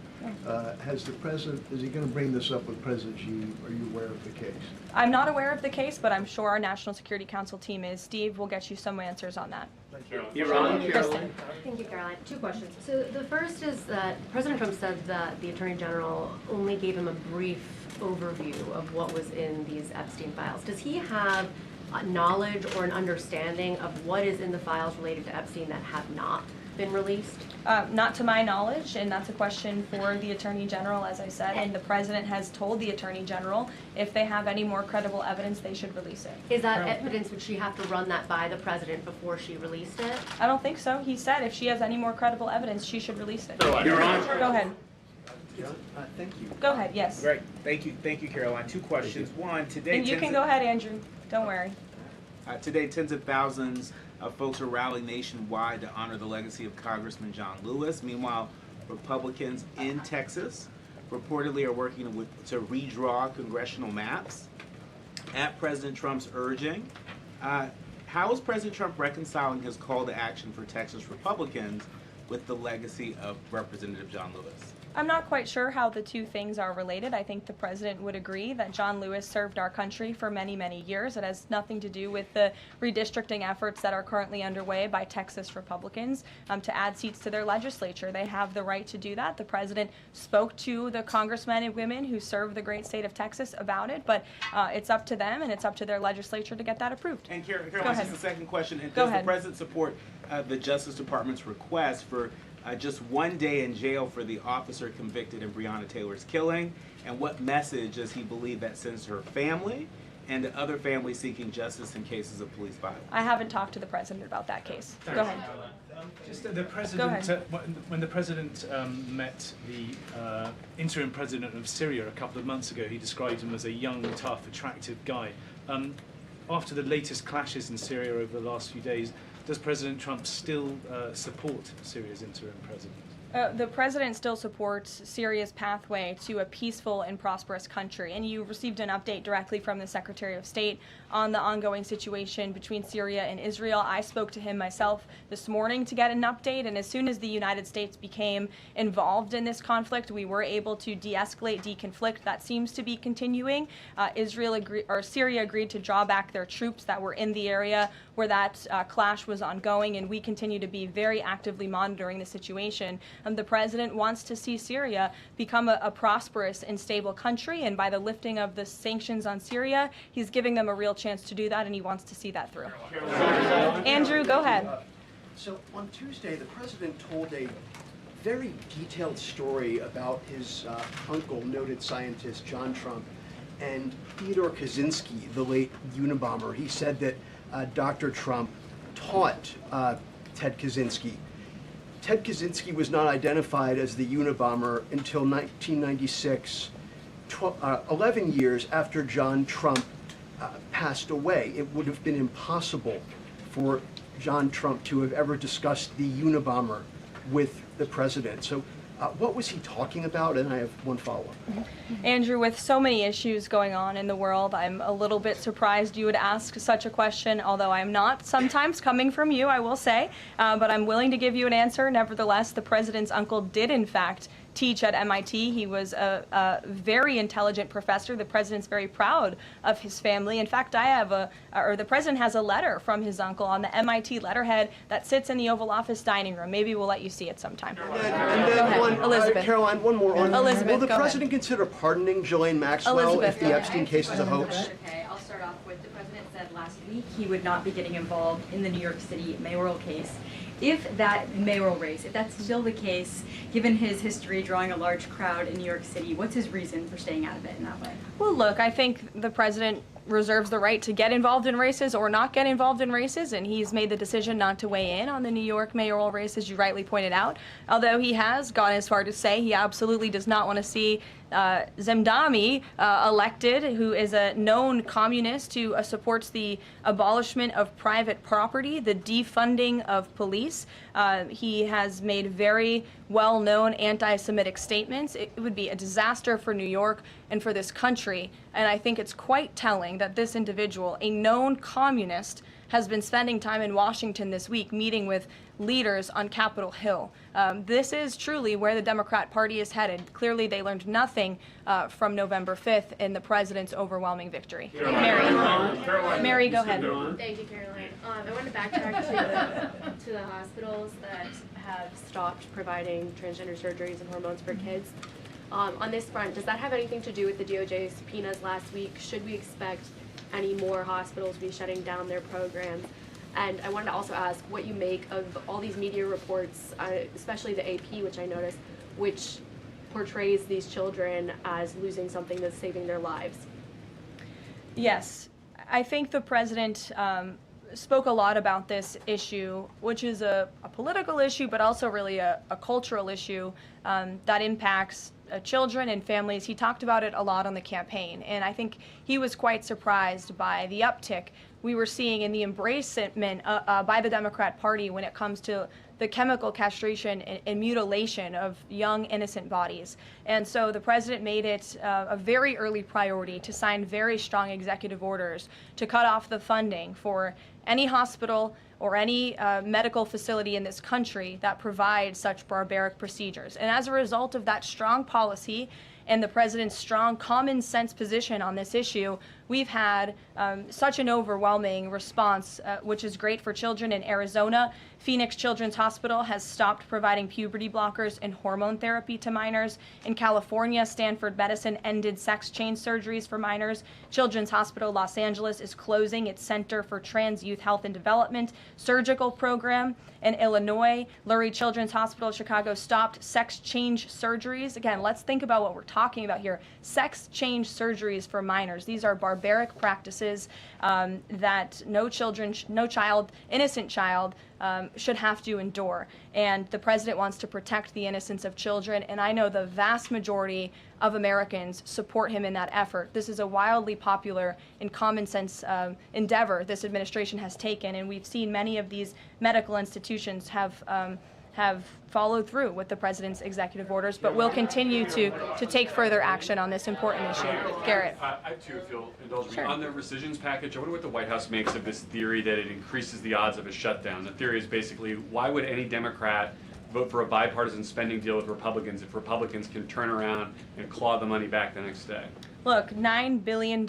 Has the president, is he going to bring this up with President Xi? Are you aware of the case? I'm not aware of the case, but I'm sure our National Security Council team is. Steve will get you some answers on that. Caroline. Thank you, Caroline. 2 questions. So the first is that President Trump said that the Attorney General only gave him a brief overview of what was in these Epstein files. Does he have knowledge or an understanding of what is in the files related to Epstein that have not been released? Not to my knowledge, and that's a question for the Attorney General, as I said, and the President has told the Attorney General if they have any more credible evidence, they should release it. Is that evidence, would she have to run that by the President before she released it? I don't think so. He said if she has any more credible evidence, she should release it. Your Honor. Go ahead. Thank you. Go ahead, yes. Great. Thank you, Caroline. 2 questions. One, today... And you can go ahead, Andrew. Don't worry. Today, tens of thousands of folks are rallying nationwide to honor the legacy of Congressman John Lewis. Meanwhile, Republicans in Texas reportedly are working to redraw congressional maps at President Trump's urging. How is President Trump reconciling his call to action for Texas Republicans with the legacy of Representative John Lewis? I'm not quite sure how the two things are related. I think the president would agree that John Lewis served our country for many, many years. It has nothing to do with the redistricting efforts that are currently underway by Texas Republicans to add seats to their legislature. They have the right to do that. The president spoke to the congressmen and women who serve the great state of Texas about it, but it's up to them and it's up to their legislature to get that approved. And Caroline, just a second question. And Go does ahead. the president support the Justice Department's request for just 1 day in jail for the officer convicted in Breonna Taylor's killing? And what message does he believe that sends to her family and to other families seeking justice in cases of police violence? I haven't talked to the president about that case. Go ahead. Just the president, when the president met the interim president of Syria a couple of months ago, he described him as a young, tough, attractive guy. After the latest clashes in Syria over the last few days, does President Trump still support Syria's interim president? The president still supports Syria's pathway to a peaceful and prosperous country, and you received an update directly from the Secretary of State on the ongoing situation between Syria and Israel. I spoke to him myself this morning to get an update, and as soon as the United States became involved in this conflict, we were able to de-escalate, deconflict. That seems to be continuing. Syria agreed to draw back their troops that were in the area where that clash was ongoing, and we continue to be very actively monitoring the situation. The president wants to see Syria become a prosperous and stable country, and by the lifting of the sanctions on Syria, he's giving them a real chance to do that, and he wants to see that through. Andrew, go ahead. So on Tuesday, the president told a very detailed story about his uncle, noted scientist John Trump, and Theodore Kaczynski, the late Unabomber. He said that Dr. Trump taught Ted Kaczynski. Ted Kaczynski was not identified as the Unabomber until 1996, 11 years after John Trump passed away. It would have been impossible for John Trump to have ever discussed the Unabomber with the president. So what was he talking about? And I have one follow-up. Andrew, with so many issues going on in the world, I'm a little bit surprised you would ask such a question, although I'm not sometimes coming from you, I will say, but I'm willing to give you an answer. Nevertheless, the president's uncle did, in fact, teach at MIT. He was a very intelligent professor. The president's very proud of his family. In fact, the president has a letter from his uncle on the MIT letterhead that sits in the Oval Office dining room. Maybe we'll let you see it sometime. And then Elizabeth. Caroline, one more. Elizabeth, will the go president consider pardoning Ghislaine Maxwell Elizabeth, if the Epstein case is a hoax? Okay, I'll start off with the president said last week he would not be getting involved in the New York City mayoral case. If that mayoral race, if that's still the case, given his history drawing a large crowd in New York City, what's his reason for staying out of it in that way? Well, look, I think the president reserves the right to get involved in races or not get involved in races, and he's made the decision not to weigh in on the New York mayoral race, as you rightly pointed out, although he has gone as far to say he absolutely does not want to see Zemdami elected, who is a known communist who supports the abolishment of private property, the defunding of police. He has made very well-known anti-Semitic statements. It would be a disaster for New York and for this country, and I think it's quite telling that this individual, a known communist, has been spending time in Washington this week meeting with leaders on Capitol Hill. This is truly where the Democrat Party is headed. Clearly, they learned nothing from November 5th in the president's overwhelming victory. Mary, go ahead. Thank you, Karoline. I want to backtrack to the hospitals that have stopped providing transgender surgeries and hormones for kids. On this front, does that have anything to do with the DOJ's subpoenas last week? Should we expect any more hospitals be shutting down their programs? And I wanted to also ask what you make of all these media reports, especially the AP, which I noticed, which portrays these children as losing something that's saving their lives. Yes, I think the president spoke a lot about this issue, which is a political issue, but also really a cultural issue that impacts children and families. He talked about it a lot on the campaign, and I think he was quite surprised by the uptick we were seeing in the embracement by the Democrat Party when it comes to the chemical castration and mutilation of young, innocent bodies. And so the president made it a very early priority to sign very strong executive orders to cut off the funding for any hospital or any medical facility in this country that provides such barbaric procedures. And as a result of that strong policy and the president's strong common sense position on this issue, we've had such an overwhelming response, which is great for children in Arizona. Phoenix Children's Hospital has stopped providing puberty blockers and hormone therapy to minors. In California, Stanford Medicine ended sex change surgeries for minors. Children's Hospital Los Angeles is closing its Center for Trans Youth Health and Development surgical program. In Illinois, Lurie Children's Hospital Chicago stopped sex change surgeries. Again, let's think about what we're talking about here. Sex change surgeries for minors. These are barbaric practices that no child, innocent child, should have to endure. And the president wants to protect the innocence of children, and I know the vast majority of Americans support him in that effort. This is a wildly popular and common sense endeavor this administration has taken, and we've seen many of these medical institutions have followed through with the president's executive orders, but will continue to take further action on this important issue. Garrett. I too, if you'll indulge me. Sure. On the rescissions package, I wonder what the White House makes of this theory that it increases the odds of a shutdown. The theory is basically, why would any Democrat vote for a bipartisan spending deal with Republicans if Republicans can turn around and claw the money back the next day? Look, $9 billion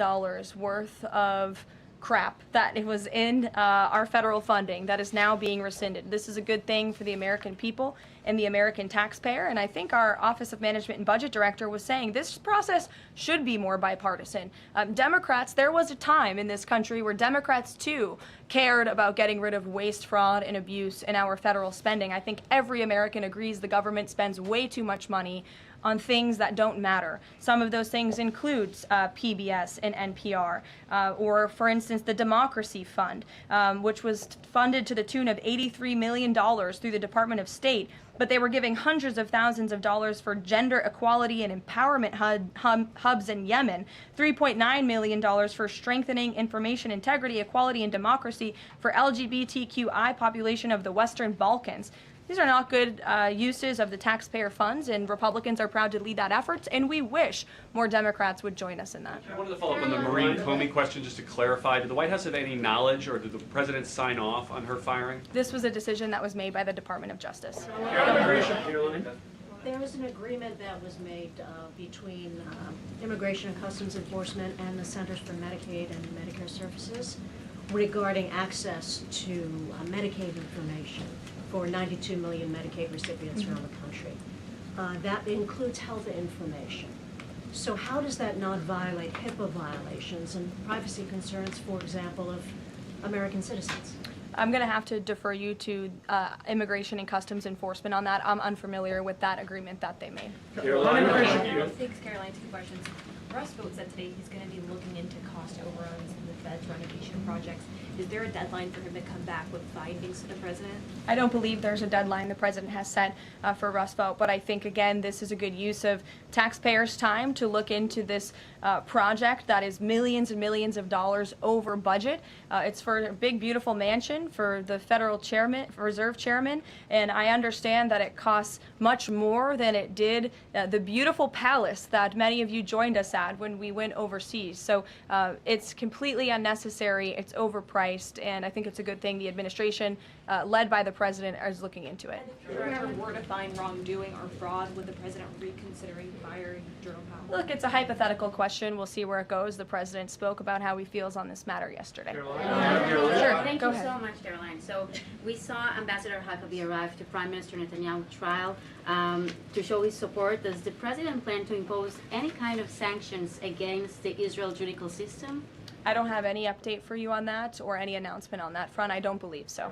worth of crap that it was in our federal funding that is now being rescinded. This is a good thing for the American people and the American taxpayer, and I think our Office of Management and Budget Director was saying this process should be more bipartisan. Democrats, there was a time in this country where Democrats too cared about getting rid of waste, fraud, and abuse in our federal spending. I think every American agrees the government spends way too much money on things that don't matter. Some of those things include PBS and NPR, or for instance, the Democracy Fund, which was funded to the tune of $83 million through the Department of State, but they were giving hundreds of thousands of dollars for gender equality and empowerment hubs in Yemen, $3.9 million for strengthening information integrity, equality, and democracy for LGBTQI population of the Western Balkans. These are not good uses of the taxpayer funds, and Republicans are proud to lead that effort, and we wish more Democrats would join us in that. I wanted to follow up on the Maureen Comey question just to clarify. Did the White House have any knowledge, or did the president sign off on her firing? This was a decision that was made by the Department of Justice. There was an agreement that was made between Immigration and Customs Enforcement and the Centers for Medicaid and Medicare Services regarding access to Medicaid information for 92 million Medicaid recipients around the country. That includes health information. So how does that not violate HIPAA violations and privacy concerns, for example, of American citizens? I'm going to have to defer you to Immigration and Customs Enforcement on that. I'm unfamiliar with that agreement that they made. Thanks, Karoline. Two questions. Russ Vought said today he's going to be looking into cost overruns in the Fed's renovation projects. Is there a deadline for him to come back with findings to the president? I don't believe there's a deadline the president has set for Russ Vought, but I think, again, this is a good use of taxpayers' time to look into this project that is millions and millions of dollars over budget. It's for a big, beautiful mansion for the federal chairman, reserve chairman, and I understand that it costs much more than it did the beautiful palace that many of you joined us at when we went overseas. So it's completely unnecessary, it's overpriced, and I think it's a good thing the administration, led by the president, is looking into it. If the director were to find wrongdoing or fraud, would the president reconsidering firing Jerome Powell? Look, it's a hypothetical question. We'll see where it goes. The president spoke about how he feels on this matter yesterday. Sure. Thank Go you ahead. so much, Karoline. So we saw Ambassador Huckabee arrive to Prime Minister Netanyahu's trial to show his support. Does the president plan to impose any kind of sanctions against the Israel judicial system? I don't have any update for you on that or any announcement on that front. I don't believe so.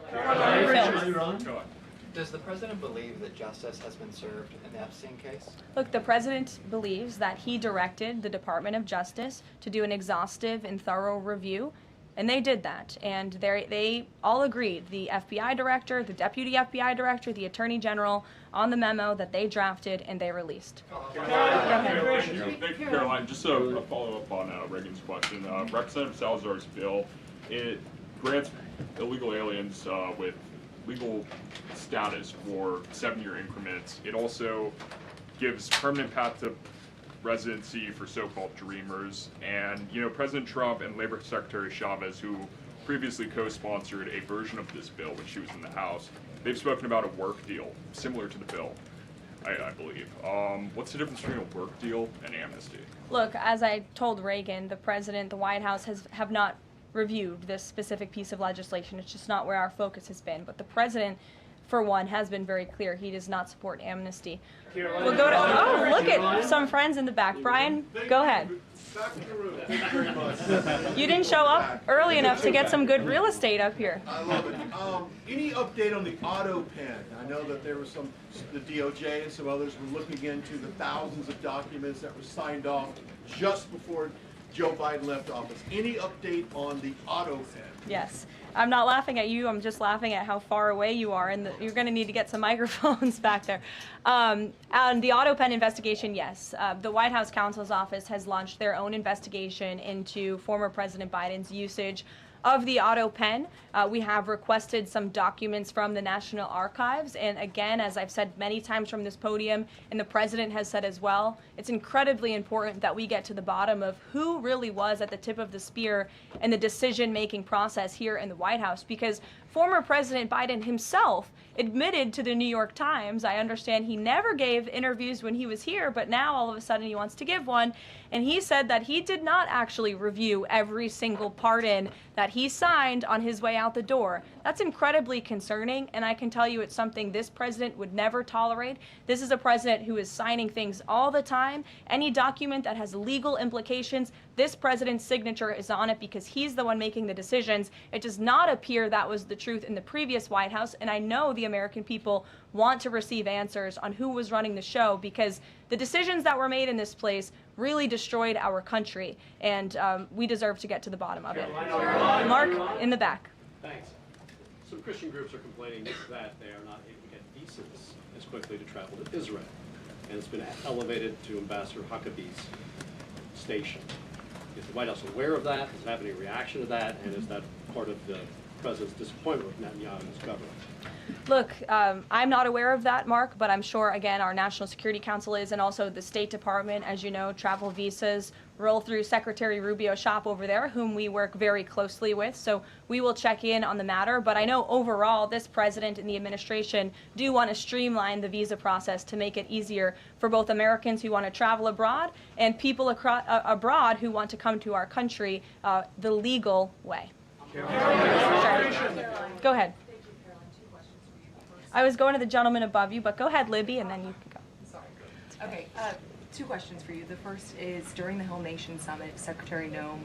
Does the president believe that justice has been served in the Epstein case? Look, the president believes that he directed the Department of Justice to do an exhaustive and thorough review, and they did that. And they all agreed, the FBI director, the deputy FBI director, the attorney general, on the memo that they drafted and they released. Thank you, Caroline. Just a follow-up on Reagan's question. Representative Salazar's bill, it grants illegal aliens with legal status for 7-year increments. It also gives permanent path to residency for so-called dreamers. And, you know, President Trump and Labor Secretary Chavez, who previously co-sponsored a version of this bill when she was in the House, they've spoken about a work deal similar to the bill, I believe. What's the difference between a work deal and amnesty? Look, as I told Reagan, the president, the White House have not reviewed this specific piece of legislation. It's just not where our focus has been. But the president, for one, has been very clear he does not support amnesty. We'll go to, oh, look at some friends in the back. Brian, go ahead. You didn't show up early enough to get some good real estate up here. I love it. Any update on the auto pen? I know that there was the DOJ and some others were looking into the thousands of documents that were signed off just before Joe Biden left office. Any update on the auto pen? Yes. I'm not laughing at you. I'm just laughing at how far away you are, and you're going to need to get some microphones back there. On the auto pen investigation, yes. The White House counsel's office has launched their own investigation into former President Biden's usage of the auto pen. We have requested some documents from the National Archives, and again, as I've said many times from this podium, and the president has said as well, it's incredibly important that we get to the bottom of who really was at the tip of the spear in the decision-making process here in the White House, because former President Biden himself admitted to the New York Times, I understand he never gave interviews when he was here, but now all of a sudden he wants to give one, and he said that he did not actually review every single pardon that he signed on his way out the door. That's incredibly concerning, and I can tell you it's something this president would never tolerate. This is a president who is signing things all the time. Any document that has legal implications, this president's signature is on it because he's the one making the decisions. It does not appear that was the truth in the previous White House, and I know the American people want to receive answers on who was running the show, because the decisions that were made in this place really destroyed our country, and we deserve to get to the bottom of it. Mark, in the back. Thanks. Some Christian groups are complaining that they are not able to get visas as quickly to travel to Israel, and it's been elevated to Ambassador Huckabee's station. Is the White House aware of that? Does it have any reaction to that? And is that part of the president's disappointment with Netanyahu's government? Look, I'm not aware of that, Mark, but I'm sure, again, our National Security Council is, and also the State Department. As you know, travel visas roll through Secretary Rubio's shop over there, whom we work very closely with, so we will check in on the matter. But I know overall this president and the administration do want to streamline the visa process to make it easier for both Americans who want to travel abroad and people abroad who want to come to our country the legal way. Sure. Go ahead. I was going to the gentleman above you, but go ahead, Libby, and then you can go. Okay. Two questions for you. The first is, during the Hill Nation Summit, Secretary Noem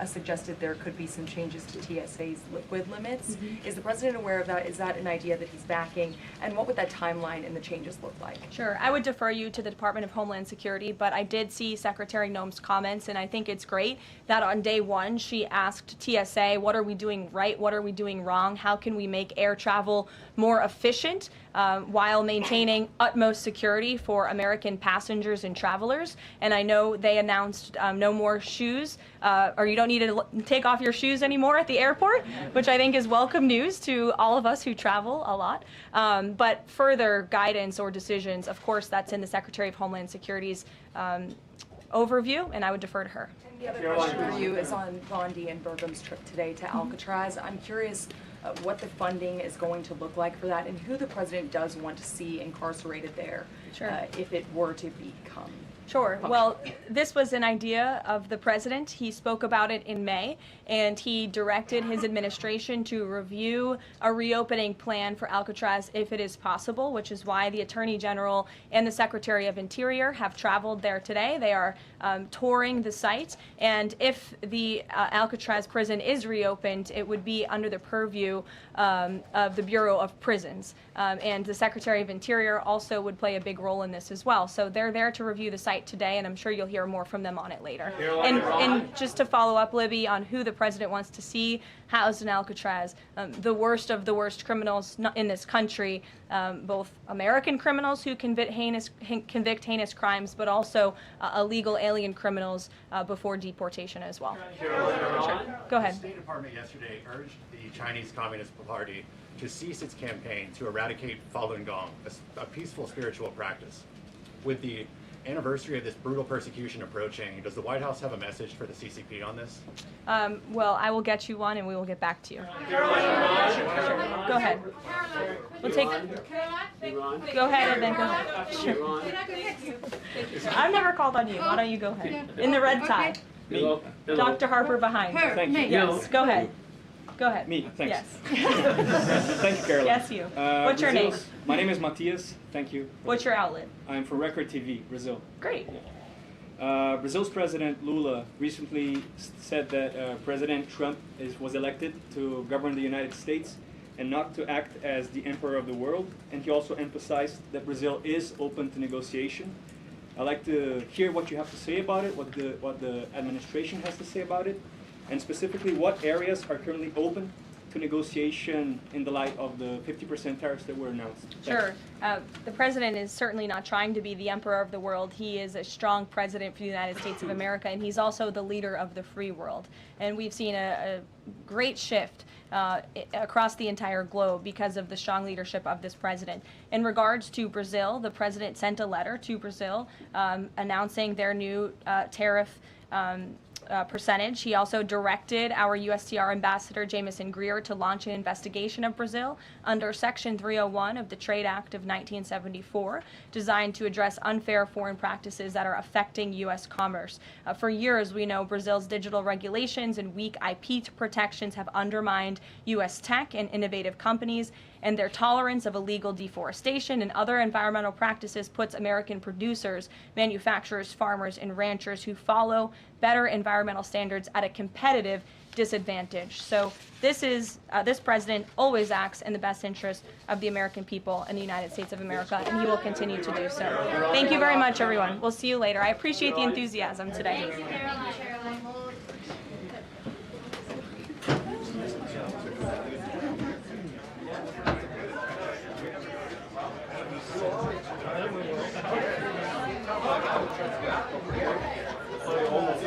suggested there could be some changes to TSA's liquid limits. Is the President aware of that? Is that an idea that he's backing? And what would that timeline and the changes look like? Sure. I would defer you to the Department of Homeland Security, but I did see Secretary Noem's comments, and I think it's great that on day one she asked TSA, what are we doing right? What are we doing wrong? How can we make air travel more efficient while maintaining utmost security for American passengers and travelers? And I know they announced no more shoes, or you don't need to take off your shoes anymore at the airport, which I think is welcome news to all of us who travel a lot. But further guidance or decisions, of course, that's in the Secretary of Homeland Security's overview, and I would defer to her. And the other question for you is on Bondi and Burgum's trip today to Alcatraz. I'm curious what the funding is going to look like for that, and who the President does want to see incarcerated there, if it were to become. Sure. Well, this was an idea of the President. He spoke about it in May, and he directed his administration to review a reopening plan for Alcatraz if it is possible, which is why the Attorney General and the Secretary of Interior have traveled there today. They are touring the site, and if the Alcatraz prison is reopened, it would be under the purview of the Bureau of Prisons. And the Secretary of Interior also would play a big role in this as well. So they're there to review the site today, and I'm sure you'll hear more from them on it later. And just to follow up, Libby, on who the President wants to see housed in Alcatraz, the worst of the worst criminals in this country, both American criminals who convict heinous crimes, but also illegal alien criminals before deportation as well. Sure. Go ahead. The State Department yesterday urged the Chinese Communist Party to cease its campaign to eradicate Falun Gong, a peaceful spiritual practice. With the anniversary of this brutal persecution approaching, does the White House have a message for the CCP on this? Well, I will get you one, and we will get back to you. Sure. Go ahead. We'll take. Go ahead, and then go ahead. Sure. I've never called on you. Why don't you go ahead? In the red tie. Me. Dr. Harper behind. Thank you. Yes. Go ahead. Go ahead. Me. Thanks. Yes. Thank you, Caroline. Yes, you. What's your name? My name is Matias. Thank you. What's your outlet? I'm from Record TV, Brazil. Great. Brazil's President Lula recently said that President Trump was elected to govern the United States and not to act as the emperor of the world. And he also emphasized that Brazil is open to negotiation. I'd like to hear what you have to say about it, what the administration has to say about it, and specifically what areas are currently open to negotiation in the light of the 50% tariffs that were announced. Sure. The President is certainly not trying to be the emperor of the world. He is a strong president for the United States of America, and he's also the leader of the free world. And we've seen a great shift across the entire globe because of the strong leadership of this president. In regards to Brazil, the President sent a letter to Brazil announcing their new tariff percentage. He also directed our USTR Ambassador Jameson Greer to launch an investigation of Brazil under Section 301 of the Trade Act of 1974, designed to address unfair foreign practices that are affecting U.S. commerce. For years, we know Brazil's digital regulations and weak IP protections have undermined U.S. tech and innovative companies, and their tolerance of illegal deforestation and other environmental practices puts American producers, manufacturers, farmers, and ranchers who follow better environmental standards at a competitive disadvantage. So this president always acts in the best interest of the American people and the United States of America, and he will continue to do so. Thank you very much, everyone. We'll see you later. I appreciate the enthusiasm today. Thank you, Caroline. Almost